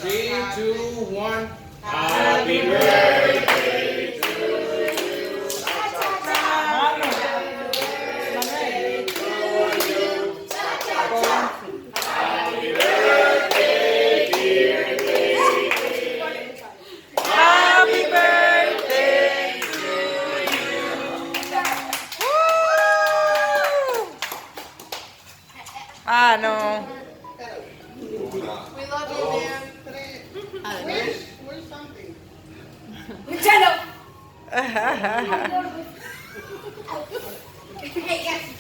3, 2, 1. Happy birthday to you. Manu. Happy birthday, dear baby. Happy birthday to you. Woo! Ano? We love you, man. Where's something? Hey, guys.